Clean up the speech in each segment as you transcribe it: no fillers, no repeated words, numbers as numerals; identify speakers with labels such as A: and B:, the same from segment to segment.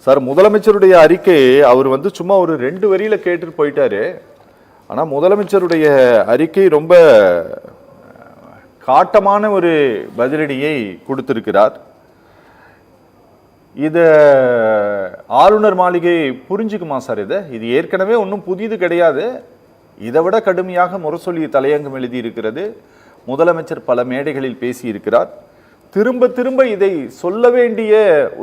A: Sir, முதலமைச்சருடைய அறிக்கை அவர் சும்மா ஒரு 2 வரியில கேட்டுட்டு போயிட்டாரு. ஆனா முதலமைச்சருடைய அறிக்கை ரொம்ப காட்டமான ஒரு பதிலடியை கொடுத்திருக்கிறார். இத ஆளுநர் மாளிகை புரிஞ்சுக்குமா சார்? இது ஏற்கனவே ஒன்றும் புதியது கிடையாது. இதை விட கடுமையாக முரசொலி தலையங்கம் எழுதியிருக்கிறது. முதலமைச்சர் பல மேடைகளில் பேசியிருக்கிறார். திரும்ப திரும்ப இதை சொல்ல வேண்டிய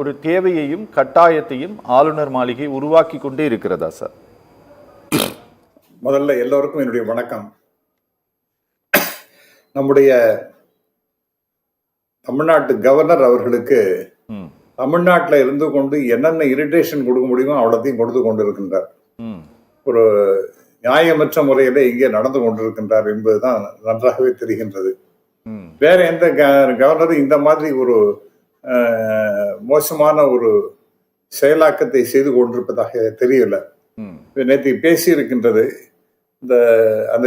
A: ஒரு தேவையையும் கட்டாயத்தையும் ஆளுநர் மாளிகை உருவாக்கி கொண்டே இருக்கிறதா சார்?
B: முதல்ல எல்லோருக்கும் என்னுடைய வணக்கம். நம்முடைய தமிழ்நாட்டு கவர்னர் அவர்களுக்கு தமிழ்நாட்டில் இருந்து கொண்டு என்னென்ன இரிட்டேஷன் கொடுக்க முடியுமோ அவ்வளோத்தையும் கொடுத்து கொண்டிருக்கின்றார். ஒரு நியாயமற்ற முறையில இங்கே நடந்து கொண்டிருக்கின்றார் என்பதுதான் நன்றாகவே தெரிகின்றது. வேற எந்த கவர்னரும் இந்த மாதிரி ஒரு மோசமான ஒரு செயலாக்கத்தை செய்து கொண்டிருப்பதாக தெரியல. நேற்று பேசி இருக்கின்றது, அந்த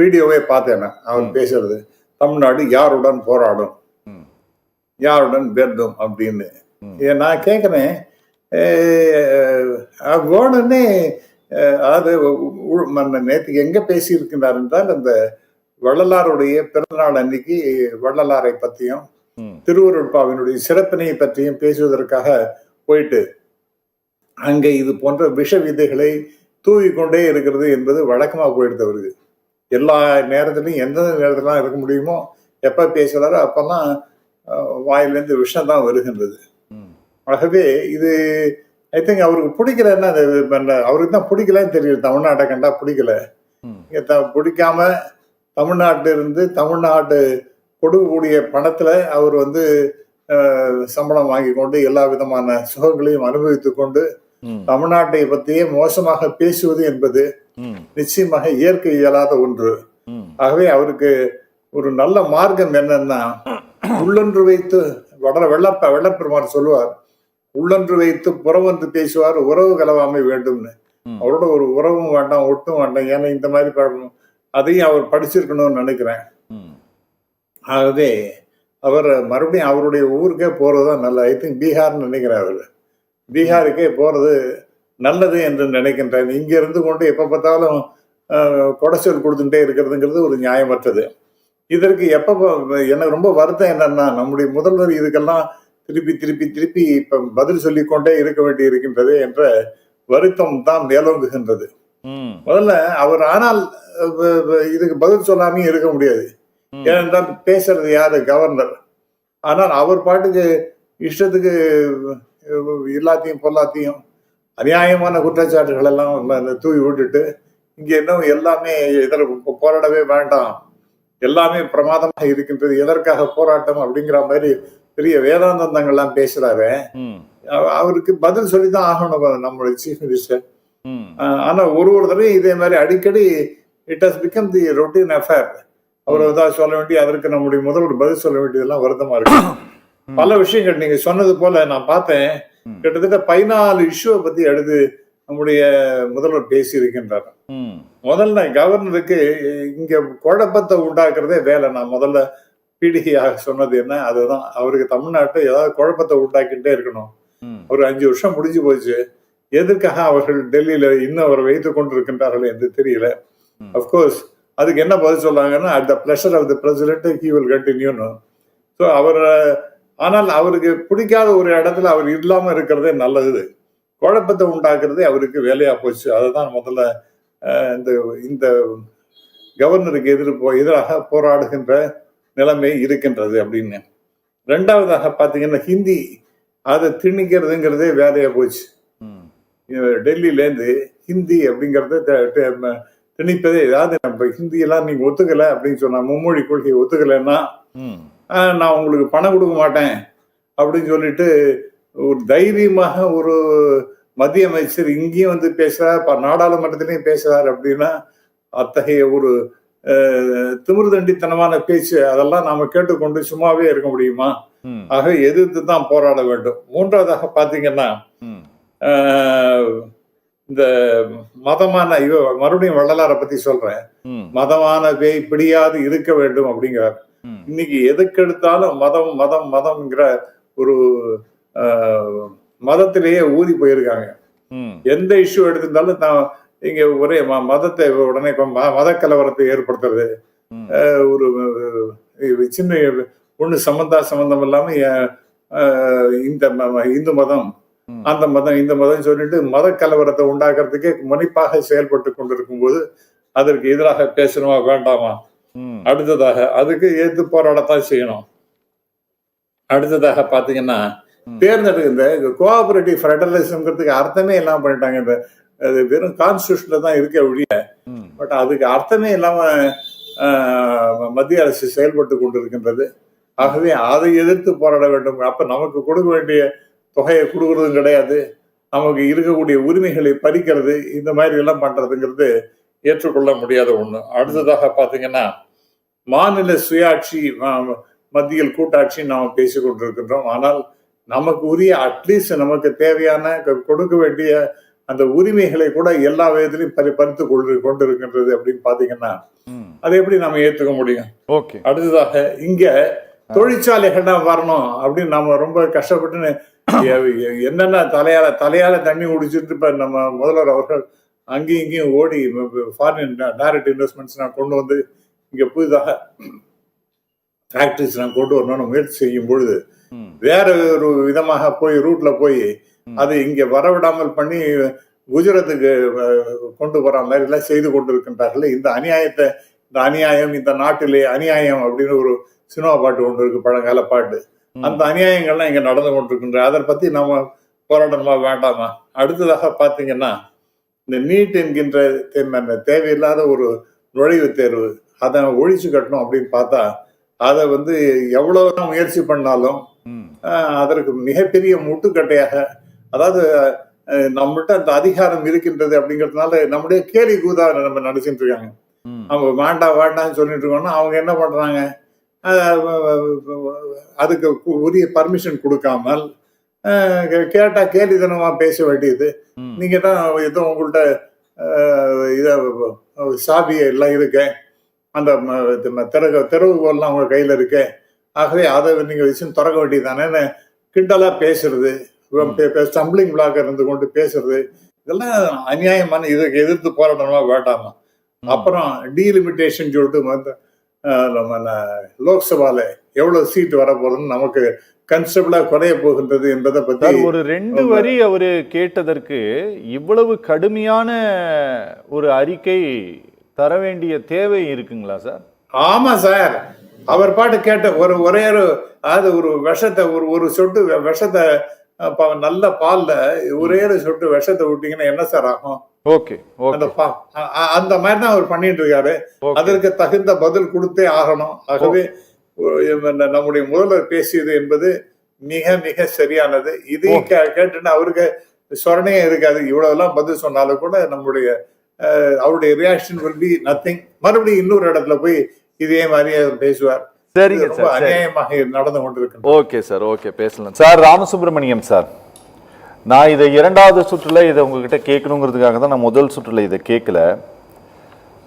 B: வீடியோவே பார்த்தேன். அவர் பேசுறது தமிழ்நாடு யாருடன் போராடும், யாருடன் வெல்லும் அப்படின்னு. நான் கேட்கிறேன், வேணும்னே அதாவது நேற்று எங்க பேசி இருக்கின்றார் என்றால், அந்த வள்ளலாருடைய பிறந்தநாள் அன்னைக்கு வள்ளலாரை பற்றியும் திருவருட்பாவினுடைய சிறப்பினை பற்றியும் பேசுவதற்காக போயிட்டு அங்கே இது போன்ற விஷ விதைகளை தூவிக்கொண்டே இருக்கிறது என்பது வழக்கமாக போயிடுது அவருக்கு. எல்லா நேரத்திலையும் எந்தெந்த நேரத்திலாம் இருக்க முடியுமோ எப்ப பேசுறாரோ அப்பெல்லாம் வாயிலிருந்து விஷம் தான் வருகின்றது. ஆகவே இது ஐ திங்க் அவருக்கு பிடிக்கலன்னா, அவருக்கு தான் பிடிக்கலன்னு தெரியுது. தமிழ்நாட்டை கண்டா பிடிக்கல. பிடிக்காம தமிழ்நாட்டிலிருந்து தமிழ்நாடு கொடுக்கக்கூடிய பணத்துல அவர் சம்பளம் வாங்கி கொண்டு எல்லா விதமான சுகங்களையும் அனுபவித்துக் கொண்டு தமிழ்நாட்டை பற்றியே மோசமாக பேசுவது என்பது நிச்சயமாக இயற்கை இயலாத ஒன்று. ஆகவே அவருக்கு ஒரு நல்ல மார்க்கம் என்னன்னா, உள்ளொன்று வைத்து வெள்ளப்பெருமார் சொல்லுவார், உள்ளொன்று வைத்து புறவொன்று பேசுவார், உறவு கலவாமை வேண்டும்னு. அவரோட ஒரு உறவும் வேண்டாம், ஒட்டும் வேண்டாம். ஏன்னா இந்த மாதிரி அதையும் அவர் படிச்சிருக்கணும்னு நினைக்கிறேன். ஆகவே அவர் மறுபடியும் அவருடைய ஊருக்கே போறதுதான் நல்ல. ஐ திங்க் பீகார்னு நினைக்கிறேன். அவர் பீகாருக்கே போறது நல்லது என்று நினைக்கின்றேன். இங்க இருந்து கொண்டு எப்ப பார்த்தாலும் கொடைச்சல் கொடுத்துட்டே இருக்கிறதுங்கிறது ஒரு நியாயமற்றது. இதற்கு எனக்கு ரொம்ப வருத்தம் என்னன்னா, நம்முடைய முதல்வர் இதுக்கெல்லாம் திருப்பி திருப்பி திருப்பி இப்ப பதில் சொல்லிக்கொண்டே இருக்க வேண்டி இருக்கின்றது என்ற வருத்தம் தான் மேலோங்குகின்றது. முதல்ல அவர் ஆனால் இதுக்கு பதில் சொல்லாமையும் இருக்க முடியாது. ஏனென்றால் பேசுறது யாரு? கவர்னர். ஆனால் அவர் பாட்டுக்கு இஷ்டத்துக்கு எல்லாத்தையும் பொல்லாத்தையும் அநியாயமான குற்றச்சாட்டுகள் எல்லாம் தூவி விட்டுட்டு இங்க இன்னும் எல்லாமே இதில் போராடவே வேண்டாம், எல்லாமே பிரமாதமாக இருக்கின்றது, எதற்காக போராட்டம் அப்படிங்கிற மாதிரி பெரிய வேதாந்தங்கள்லாம் பேசுறாரு. அவருக்கு பதில் சொல்லிதான் ஆகணும் நம்மளுடைய சீஃப் மினிஸ்டர். ஆனா ஒரு தடவையும் இதே மாதிரி அடிக்கடி it has become the routine affair. அவர் ஏதாவது சொல்ல வேண்டிய, அதற்கு நம்முடைய முதல்வர் பதில் சொல்ல வேண்டியதெல்லாம் வருத்தமா இருக்கு. பல விஷயங்கள் நீங்க சொன்னது போல நான் பார்த்தேன். கிட்டத்தட்ட 14 இஷ்யூவை பத்தி எடுத்து நம்முடைய முதல்வர் பேசி இருக்கின்றார். முதல்ல கவர்னருக்கு இங்க குழப்பத்தை உண்டாக்குறதே வேலை. நான் முதல்ல பீடிகையாக சொன்னது என்ன, அதுதான். அவருக்கு தமிழ்நாட்டை ஏதாவது குழப்பத்தை உண்டாக்கிட்டே இருக்கணும். ஒரு 5 வருஷம் முடிஞ்சு போச்சு. எதற்காக அவர்கள் டெல்லியில இன்னும் அவரை வைத்துக் கொண்டிருக்கின்றார்கள் என்று தெரியல. அப்கோர்ஸ் அதுக்கு என்ன பதில் சொல்றாங்கன்னா, at the pleasure of the president he will கண்டினியூன்னு. ஸோ ஆனால் அவருக்கு பிடிக்காத ஒரு இடத்துல அவர் இல்லாம இருக்கிறதே நல்லது. குழப்பத்தை உண்டாக்குறதே அவருக்கு வேலையா போச்சு. அதுதான் முதல்ல இந்த கவர்னருக்கு எதிராக போராடுகின்ற நிலைமை இருக்கின்றது அப்படின்னு. ரெண்டாவதாக பாத்தீங்கன்னா, ஹிந்தி அதை திணிக்கிறதுங்கிறதே வேலையா போச்சு. டெல்லியிலேருந்து ஹிந்தி அப்படிங்கறத திணிப்பதே. ஏதாவது நம்ம ஹிந்தியெல்லாம் நீங்க ஒத்துக்கல அப்படின்னு சொன்னா, மும்மொழி கொள்கையை ஒத்துக்கலைன்னா நான் உங்களுக்கு பணம் கொடுக்க மாட்டேன் அப்படின்னு சொல்லிட்டு ஒரு தைரியமாக ஒரு மத்திய அமைச்சர் இங்கேயும் பேசுறார், நாடாளுமன்றத்திலையும் பேசுறார் அப்படின்னா, அத்தகைய ஒரு திமிர்தண்டித்தனமான பேச்சு அதெல்லாம் நாம கேட்டுக்கொண்டு சும்மாவே இருக்க முடியுமா? ஆக எதிர்த்து தான் போராட வேண்டும். மூன்றாவதாக பாத்தீங்கன்னா, இந்த மதமான மறுபடியும் வள்ளலாரை பத்தி சொல்றேன். மதமான பேய் பிடியாது இருக்க வேண்டும் அப்படிங்கிறார். இன்னைக்கு எதுக்கு எடுத்தாலும் மதம் மதம் மதம்ங்கிற ஒரு மதத்திலேயே ஊறி போயிருக்காங்க.
A: ம்.
B: எந்த இஷ்யூ எடுத்திருந்தாலும் இங்க ஒரே மதத்தை உடனே மத கலவரத்தை ஏற்படுத்துறது,
A: ம்.
B: ஒரு சின்ன ஒண்ணு சம்பந்தம் இல்லாம இந்த இந்து மதம்,
A: ம்.
B: அந்த மதம், இந்த மதம் சொல்லிட்டு மத கலவரத்தை உண்டாக்குறதுக்கே முனைப்பாக செயல்பட்டு கொண்டிருக்கும் போது அதற்கு எதிராக பேசணுமா வேண்டாமா?
A: ம்.
B: அடுத்ததாக அதுக்கு எதிர்த்து போராடத்தான் செய்யணும். அடுத்ததாக பாத்தீங்கன்னா இந்த கோஆபரேட்டிவ் ஃபெடரலிசம்ங்கிறதுக்கு அர்த்தமே இல்லாம பண்ணிட்டாங்க. அது வெறும் கான்ஸ்டியூஷன்ல தான் இருக்க ஒழிய, பட் அதுக்கு அர்த்தமே இல்லாம மத்திய அரசு செயல்பட்டு கொண்டிருக்கின்றது. ஆகவே அதை எதிர்த்து போராட வேண்டும். அப்ப நமக்கு கொடுக்க வேண்டிய தொகையை கொடுக்கறதும் கிடையாது, நமக்கு இருக்கக்கூடிய உரிமைகளை பறிக்கிறது, இந்த மாதிரி எல்லாம் பண்றதுங்கிறது ஏற்றுக்கொள்ள முடியாத ஒண்ணு. அடுத்ததாக பாத்தீங்கன்னா மாநில சுயாட்சி, மத்தியில் கூட்டாட்சி நாம் பேசிக் கொண்டிருக்கின்றோம். ஆனால் நமக்கு உரிய அட்லீஸ்ட் நமக்கு தேவையான கொடுக்க வேண்டிய அந்த உரிமைகளை கூட எல்லா விதத்திலையும் பறித்து கொண்டிருக்கின்றது அப்படின்னு பாத்தீங்கன்னா அதை எப்படி நம்ம ஏத்துக்க முடியும்? அடுத்ததாக இங்க தொழிற்சாலைகள்னா வரணும் அப்படின்னு நம்ம ரொம்ப கஷ்டப்பட்டு என்னென்ன தலையால தண்ணி குடிச்சிட்டு இப்ப நம்ம முதல்வர் அவர்கள் அங்கேயும் இங்கேயும் ஓடி ஃபாரின் டைரக்ட் இன்வெஸ்ட்மெண்ட்ஸ் நான் கொண்டு வந்து இங்க புதிதாக ஃபேக்டரிஸ் நான் கொண்டு வரணும்னு முயற்சி செய்யும் பொழுது வேற ஒரு விதமாக போய் ரூட்ல போய் அது இங்க வரவிடாமல் பண்ணி குஜராத்துக்கு கொண்டு போற மாதிரி எல்லாம் செய்து கொண்டிருக்கின்றார்கள். இந்த அநியாயம் இந்த நாட்டிலே அநியாயம் அப்படின்னு ஒரு சினிமா பாட்டு ஒன்று இருக்கு, பழங்கால பாட்டு. அந்த அநியாயங்கள்லாம் இங்க நடந்து கொண்டிருக்கின்ற, அதை பத்தி நம்ம போராடணுமா வேண்டாமா? அடுத்ததாக பாத்தீங்கன்னா இந்த நீட் என்கின்ற தேவையில்லாத ஒரு நுழைவுத் தேர்வு, அதை ஒழிச்சு கட்டணும் அப்படின்னு பார்த்தா அதை எவ்வளவு முயற்சி பண்ணாலும் அதற்கு மிகப்பெரிய முட்டுக்கட்டையாக, அதாவது நம்மகிட்ட அந்த அதிகாரம் இருக்கின்றது அப்படிங்கிறதுனால நம்முடைய கேலி கூதா நம்ம நடிச்சுட்டு இருக்காங்க. அவங்க வேண்டாம்னு சொல்லிட்டு இருக்கோம்னா அவங்க என்ன பண்றாங்க, அதுக்கு உரிய பர்மிஷன் கொடுக்காமல் கேட்டா கேலித்தனமா பேச வேண்டியது. நீங்க தான் ஏதோ உங்கள்கிட்ட சாவி எல்லாம் இருக்கு, அந்த திறவுகோல்லாம் உங்க கையில இருக்கு, ஆகவே அதை நீங்க விஷயம் திறக்க வேண்டியதானே கிண்டலா பேசுறது, ஸ்டம்பிளிங் பிளாக் இருந்து கொண்டு பேசுறது, இதெல்லாம் அநியாயமான. இதுக்கு எதிர்த்து போராடணுமா வேண்டாமா? அப்புறம் டீலிமிட்டேஷன் சொல்லிட்டு லோக்சபால எவ்வளவு சீட் வர போறதுன்னு நமக்கு கன்ஸ்டபிளா குறைய போகின்றது என்பதை பத்தி
A: ஒரு 2 வரி அவரு கேட்டதற்கு இவ்வளவு கடுமையான ஒரு அறிக்கை தர வேண்டிய தேவை இருக்குங்களா சார்?
B: ஆமா சார், அவர் பாட்டு கேட்ட ஒரே ஒரு விஷத்தை ஒரு சொட்டு விஷத்தை நல்ல பால்ல ஒரே சொட்டு விஷத்தை விட்டீங்கன்னா என்ன சார் ஆகும்? அந்த மாதிரி தான் அவர் பண்ணிட்டு இருக்காரு. அதற்கு தகுந்த பதில் கொடுத்தே ஆகணும். ஆகவே நம்முடைய முதல்வர் பேசியது என்பது மிக மிக சரியானது. இதையும் கேட்டுன்னு அவருக்கு சொரணையே இருக்காது. இவ்வளவு எல்லாம் பதில் சொன்னாலும் கூட அவருடைய ரியாக்ஷன் will be nothing. மறுபடியும் இன்னொரு இடத்துல போய் இதே மாதிரியே பேசுவார்.
A: சரிங்க சார்,
B: அநியாயமாக நடந்து கொண்டிருக்கு.
A: ஓகே சார், ஓகே, பேசலாம் சார். ராமசுப்ரமணியம் சார், நான் இதை 2வது சுற்றுல இதை உங்ககிட்ட கேட்கணுங்கிறதுக்காக தான் நான் முதல் சுற்றுல இதை கேட்கல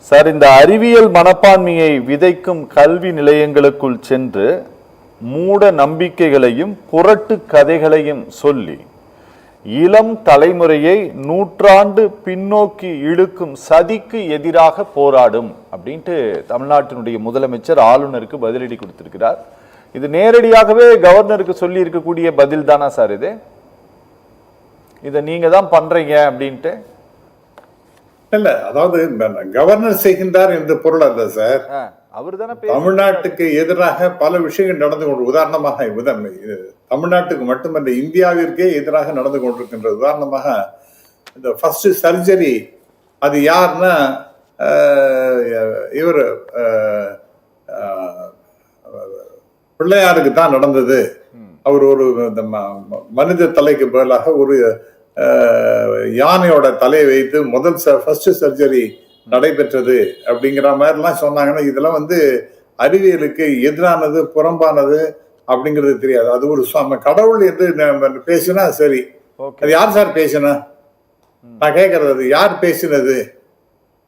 A: சார். இந்த அறிவியல் மனப்பான்மையை விதைக்கும் கல்வி நிலையங்களுக்குள் சென்று மூட நம்பிக்கைகளையும் புரட்டு கதைகளையும் சொல்லி இளம் தலைமுறையை நூற்றாண்டு பின்னோக்கி இழுக்கும் சதிக்கு எதிராக போராடும் அப்படின்ட்டு தமிழ்நாட்டினுடைய முதலமைச்சர் ஆளுநருக்கு பதிலடி கொடுத்திருக்கிறார். இது நேரடியாகவே கவர்னருக்கு சொல்லி இருக்கக்கூடிய பதில் தானா சார்? இதை நீங்க தான் பண்றீங்க அப்படின்ட்டு
B: இல்ல, அதாவது கவர்னர் செய்கின்றார் என்று பொருள் அல்ல சார்.
A: அவர் தானே
B: தமிழ்நாட்டுக்கு எதிராக பல விஷயங்கள் நடந்து கொண்டு, உதாரணமாக தமிழ்நாட்டுக்கு மட்டுமல்ல இந்தியாவிற்கே எதிராக நடந்து கொண்டிருக்கின்றது. உதாரணமாக இந்த ஃபர்ஸ்ட் சர்ஜரி அது யாருன்னா இவர் பிள்ளையாருக்கு தான் நடந்தது. அவர் ஒரு மனித தலைக்கு பதிலாக ஒரு யானையோட தலையை வைத்து முதல் ஃபர்ஸ்ட் சர்ஜரி நடைபெற்றது அப்படிங்கிற மாதிரிலாம் சொன்னாங்கன்னா இதெல்லாம் அறிவியலுக்கு எதிரானது, புறம்பானது அப்படிங்கிறது தெரியாது. அது ஒரு கடவுள் என்று பேசினா சரி, அது யார் சார் பேசினா? நான் கேட்கறது யார் பேசினது?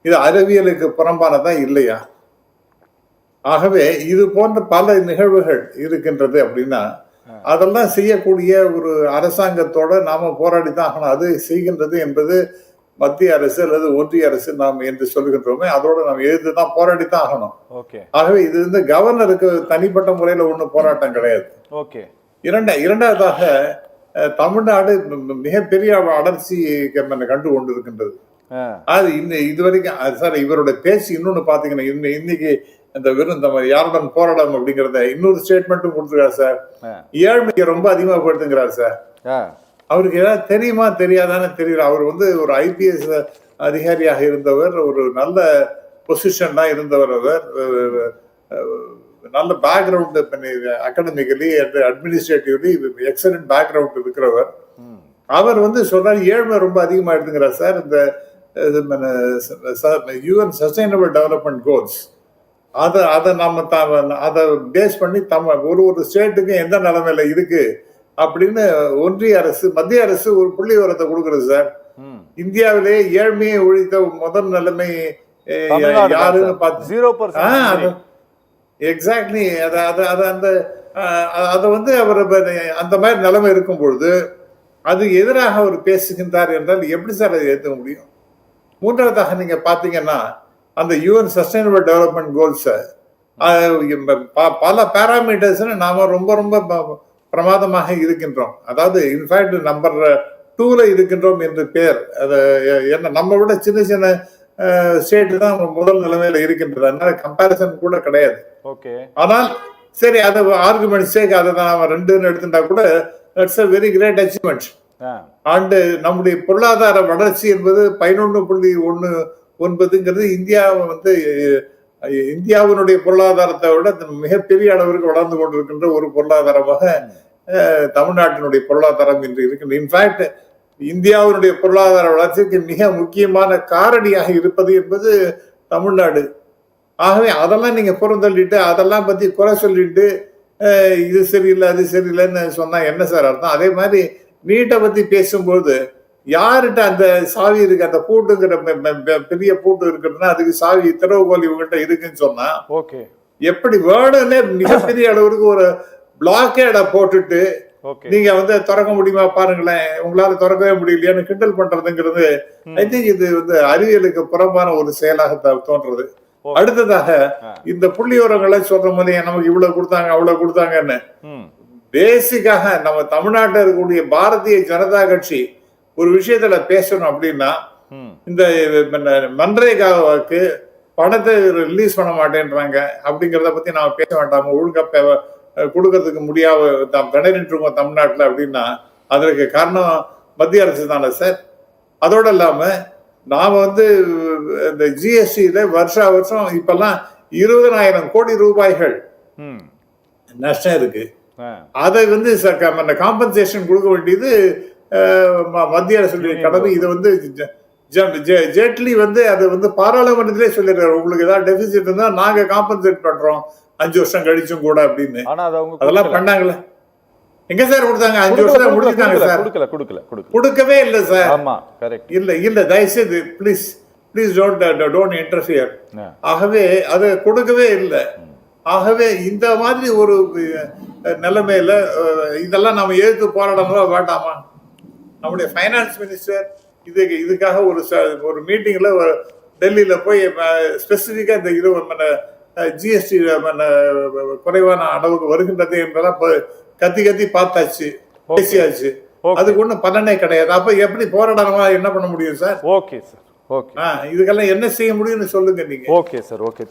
B: இது அறிவியலுக்கு புறம்பானதா இல்லையா? ஆகவே இது போன்ற பல நிகழ்வுகள் இருக்கின்றது. அப்படின்னா அதெல்லாம் செய்யக்கூடிய ஒரு அரசாங்கத்தோட நாம போராடித்தான் ஆகணும். அது செய்கின்றது என்பது மத்திய அரசு அல்லது ஒன்றிய அரசு நாம் என்று சொல்லுகின்றோமே, அதோட நாம் எதிர்த்துதான் போராடித்தான் ஆகணும். ஆகவே இது வந்து கவர்னருக்கு தனிப்பட்ட முறையில ஒண்ணு போராட்டம் கிடையாது. இரண்டாவதாக தமிழ்நாடு மிகப்பெரிய வளர்ச்சி கண்டு கொண்டிருக்கின்றது. அது இதுவரைக்கும் சார் இவருடைய பேச்சு இன்னொன்னு பாத்தீங்கன்னா, இன்னைக்கு இந்த வெறும் இந்த யாருடன் போராடம் அப்படிங்கறத இன்னொரு ஸ்டேட்மெண்ட்டும் கொடுத்துருக்காரு சார். ஏழ்மையை ரொம்ப அதிகமாகப்படுத்துங்கிறார் சார். அவருக்கு ஏதாவது தெரியுமா தெரியாதான்னு தெரியல. அவர் வந்து ஒரு IPS அதிகாரியாக இருந்தவர், ஒரு நல்ல பொசிஷன் தான் இருந்தவர். அவர் நல்ல background academically and administratively excellent background இருக்கிறவர். அவர் வந்து சொல்றாரு ஏழ்மை ரொம்ப அதிகமாயிடுதுங்கிறார் சார். இந்த UN சஸ்டைனபிள் டெவலப்மெண்ட் கோல்ஸ் அதை அதை பேஸ் பண்ணி ஒரு ஸ்டேட்டுக்கு எந்த நிலைமையில இருக்கு அப்படின்னு ஒன்றிய அரசு மத்திய அரசு ஒரு புள்ளி விவரத்தை கொடுக்குறது சார். இந்தியாவிலேயே ஏழ்மையை ஒழித்த முதல் நிலைமை யாருன்னு பார்த்து எக்ஸாக்ட்லி அதை வந்து அவர் அந்த மாதிரி நிலைமை இருக்கும் பொழுது அது எதிராக அவர் பேசுகின்றார் என்றால் எப்படி சார் அதை ஏற்க முடியும்? மூன்றாவதாக நீங்க பாத்தீங்கன்னா அந்த UN சஸ்டைனபிள் டெவலப்மெண்ட் கோல்ஸ் பல பேராமீட்டர்ஸ் நாம ரொம்ப ரொம்ப பிரமாதமாக இருக்கின்றோம். அதாவது இன்ஃபேக்ட் நம்பர் 2ல இருக்கின்றோம் என்று பேர். அது என்ன நம்ம விட சின்ன சின்ன ஸ்டேட் தான் முதல் நிலைமையில இருக்கின்றது. அதனால கம்பேரிசன் கூட கிடையாது. ஆனால் சரி அதை ஆர்குமெண்ட் சேக் அதை நாம 2ன்னு எடுத்துட்டா கூட that's a very great achievement. And நம்முடைய பொருளாதார வளர்ச்சி என்பது 11.19ங்கிறது இந்தியாவினுடைய பொருளாதாரத்தை விட மிகப்பெரிய அளவிற்கு வளர்ந்து கொண்டிருக்கின்ற ஒரு பொருளாதாரமாக தமிழ்நாட்டினுடைய பொருளாதாரம் இன்று இருக்கின்ற. இன்ஃபேக்ட் இந்தியாவினுடைய பொருளாதார வளர்ச்சிக்கு மிக முக்கியமான காரணியாக இருப்பது என்பது தமிழ்நாடு. ஆகவே அதெல்லாம் நீங்க புறந்தள்ளிட்டு அதெல்லாம் பத்தி குறை சொல்லிட்டு இது சரியில்லை அது சரியில்லைன்னு சொன்னா என்ன சார் அர்த்தம்? அதே மாதிரி நீட்டை பத்தி பேசும்போது யாருகிட்ட அந்த சாவி இருக்கு, அந்த பூட்டுங்கிற பெரிய பூட்டு இருக்குன்னா அதுக்கு சாவி திறவுகோல் இவங்ககிட்ட இருக்குன்னு சொன்னா எப்படி வேணும்னே மிகப்பெரிய அளவுக்கு ஒரு பிளாக்கேட போட்டுட்டு நீங்க வந்து திறக்க முடியுமா பாருங்களேன், உங்களால திறக்கவே முடியலையான்னு கிண்டல் பண்றதுங்கிறது ஐ திங்க் இது வந்து அறிவியலுக்கு புறம்பான ஒரு செயலாக தோன்றது. அடுத்ததாக இந்த புள்ளி உரங்களை சொல்ற போது நமக்கு இவ்வளவு கொடுத்தாங்க அவ்வளவு கொடுத்தாங்கன்னு பேசிக்காக நம்ம தமிழ்நாட்டில் இருக்கக்கூடிய பாரதிய ஜனதா கட்சி ஒரு விஷயத்துல பேசணும் அப்படின்னா இந்த மன்ரேகாவுக்கு பணத்தை ரிலீஸ் பண்ண மாட்டேன்றாங்க அப்படிங்கிறத பத்தி நாம பேச வேண்டாம். ஒழுங்கா கொடுக்கறதுக்கு முடியாத திணறிட்டு இருக்கோம் தமிழ்நாட்டில் அப்படின்னா அதற்கு காரணம் மத்திய அரசு தானே சார். அதோட இல்லாம நாம வந்து இந்த GSTல வருஷம் இப்பெல்லாம் 20,000 கோடி ரூபாய்கள் நஷ்டம் இருக்கு. அதை வந்து காம்பன்சேஷன் கொடுக்க வேண்டியது மத்திய அரசுடைய கடமை. இது வந்து ஜேட்லி வந்து அது வந்து பாராளுமன்றத்திலே சொல்லிடுறாரு, உங்களுக்கு ஏதாவது டெபிசிட் இருந்தா நாங்க காம்பன்சேட் பண்றோம் 5 வருஷம் கழிச்சும் கூட அப்படின்னு. அதெல்லாம் பண்ணாங்களே எங்க சார் கொடுத்தாங்க? 5 வருஷம் முடிச்சுட்டாங்க சார். கொடுக்கவே இல்லை சார். இல்ல தயவுசெய்து ப்ளீஸ் டோன்ட் இன்டர்ஃபியர். ஆகவே அது கொடுக்கவே இல்லை. ஆகவே இந்த மாதிரி ஒரு நிலைமையில இதெல்லாம் நம்ம எதிர்த்து போராடணும் வேண்டாமா? நம்முடைய ஃபைனான்ஸ் மினிஸ்டர் இதுக்காக ஒரு மீட்டிங்ல டெல்லியில போய் ஸ்பெசிபிக்கா இந்த GST குறைவான அளவுக்கு வருகின்றது என்றெல்லாம் கத்தி பார்த்தாச்சு, பேசியாச்சு. அதுக்கு ஒன்றும் பலனே கிடையாது. அப்ப எப்படி போராடணுமா என்ன பண்ண முடியும் சார்?
A: Okay sir, okay.
B: இதுக்கெல்லாம் என்ன செய்ய முடியும்னு சொல்லுங்க நீங்க.
A: Okay sir, okay.